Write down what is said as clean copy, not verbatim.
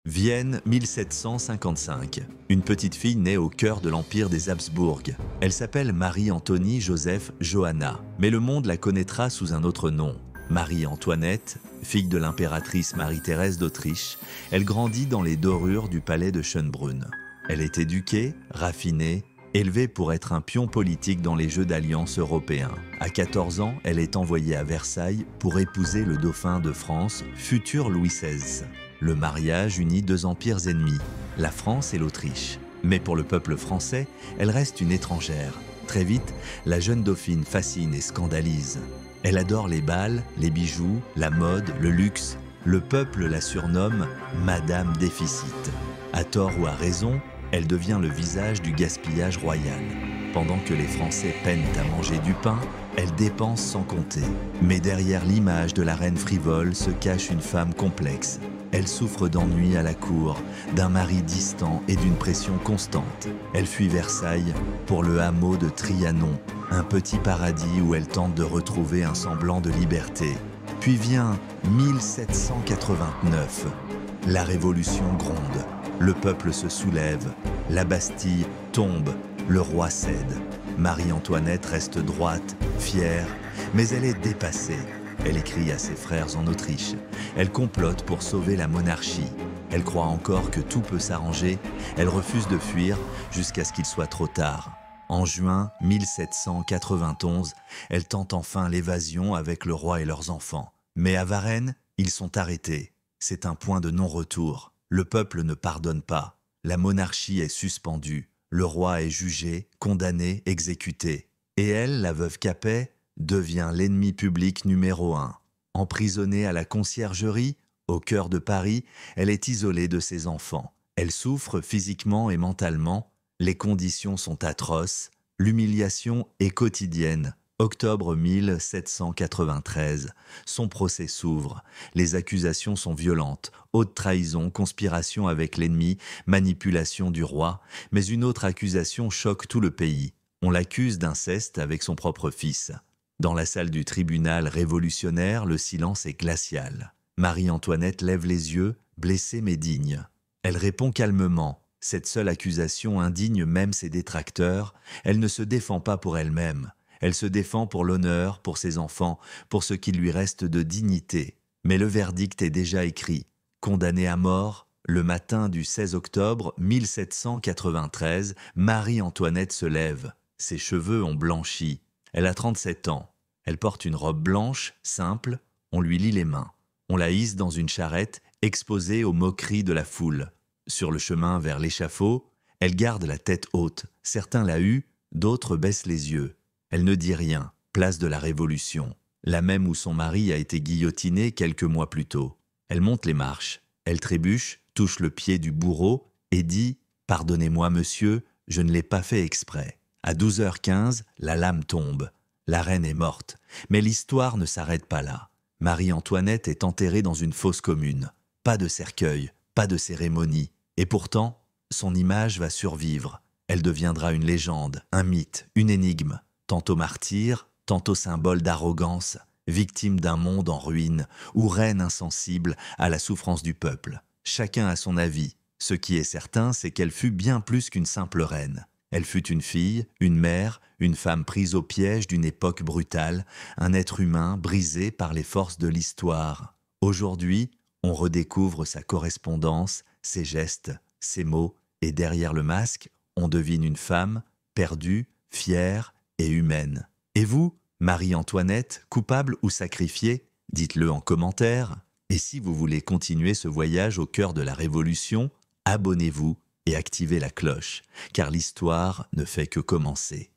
Vienne 1755. Une petite fille née au cœur de l'empire des Habsbourg. Elle s'appelle Marie-Antonie Joseph Johanna, mais le monde la connaîtra sous un autre nom. Marie-Antoinette, fille de l'impératrice Marie-Thérèse d'Autriche, elle grandit dans les dorures du palais de Schönbrunn. Elle est éduquée, raffinée, élevée pour être un pion politique dans les jeux d'alliance européens. À 14 ans, elle est envoyée à Versailles pour épouser le dauphin de France, futur Louis XVI. Le mariage unit deux empires ennemis, la France et l'Autriche. Mais pour le peuple français, elle reste une étrangère. Très vite, la jeune dauphine fascine et scandalise. Elle adore les bals, les bijoux, la mode, le luxe. Le peuple la surnomme Madame Déficit. À tort ou à raison, elle devient le visage du gaspillage royal. Pendant que les Français peinent à manger du pain, elle dépense sans compter. Mais derrière l'image de la reine frivole se cache une femme complexe. Elle souffre d'ennui à la cour, d'un mari distant et d'une pression constante. Elle fuit Versailles pour le hameau de Trianon, un petit paradis où elle tente de retrouver un semblant de liberté. Puis vient 1789. La Révolution gronde. Le peuple se soulève. La Bastille tombe. Le roi cède. Marie-Antoinette reste droite, fière, mais elle est dépassée. Elle écrit à ses frères en Autriche. Elle complote pour sauver la monarchie. Elle croit encore que tout peut s'arranger. Elle refuse de fuir jusqu'à ce qu'il soit trop tard. En juin 1791, elle tente enfin l'évasion avec le roi et leurs enfants. Mais à Varennes, ils sont arrêtés. C'est un point de non-retour. Le peuple ne pardonne pas. La monarchie est suspendue. Le roi est jugé, condamné, exécuté. Et elle, la veuve Capet, devient l'ennemi public numéro 1. Emprisonnée à la conciergerie, au cœur de Paris, elle est isolée de ses enfants. Elle souffre physiquement et mentalement. Les conditions sont atroces. L'humiliation est quotidienne. Octobre 1793, son procès s'ouvre. Les accusations sont violentes. Haute trahison, conspiration avec l'ennemi, manipulation du roi. Mais une autre accusation choque tout le pays. On l'accuse d'inceste avec son propre fils. Dans la salle du tribunal révolutionnaire, le silence est glacial. Marie-Antoinette lève les yeux, blessée mais digne. Elle répond calmement. Cette seule accusation indigne même ses détracteurs. Elle ne se défend pas pour elle-même. Elle se défend pour l'honneur, pour ses enfants, pour ce qui lui reste de dignité. Mais le verdict est déjà écrit. Condamnée à mort, le matin du 16 octobre 1793, Marie-Antoinette se lève. Ses cheveux ont blanchi. Elle a 37 ans. Elle porte une robe blanche, simple. On lui lie les mains. On la hisse dans une charrette, exposée aux moqueries de la foule. Sur le chemin vers l'échafaud, elle garde la tête haute. Certains la huent, d'autres baissent les yeux. Elle ne dit rien, place de la Révolution, la même où son mari a été guillotiné quelques mois plus tôt. Elle monte les marches, elle trébuche, touche le pied du bourreau et dit « Pardonnez-moi monsieur, je ne l'ai pas fait exprès ». À 12h15, la lame tombe. La reine est morte, mais l'histoire ne s'arrête pas là. Marie-Antoinette est enterrée dans une fosse commune. Pas de cercueil, pas de cérémonie. Et pourtant, son image va survivre. Elle deviendra une légende, un mythe, une énigme. Tantôt martyr, tantôt symbole d'arrogance, victime d'un monde en ruine, ou reine insensible à la souffrance du peuple. Chacun a son avis. Ce qui est certain, c'est qu'elle fut bien plus qu'une simple reine. Elle fut une fille, une mère, une femme prise au piège d'une époque brutale, un être humain brisé par les forces de l'histoire. Aujourd'hui, on redécouvre sa correspondance, ses gestes, ses mots, et derrière le masque, on devine une femme perdue, fière, et humaine. Et vous, Marie-Antoinette, coupable ou sacrifiée? Dites-le en commentaire. Et si vous voulez continuer ce voyage au cœur de la Révolution, abonnez-vous et activez la cloche, car l'histoire ne fait que commencer.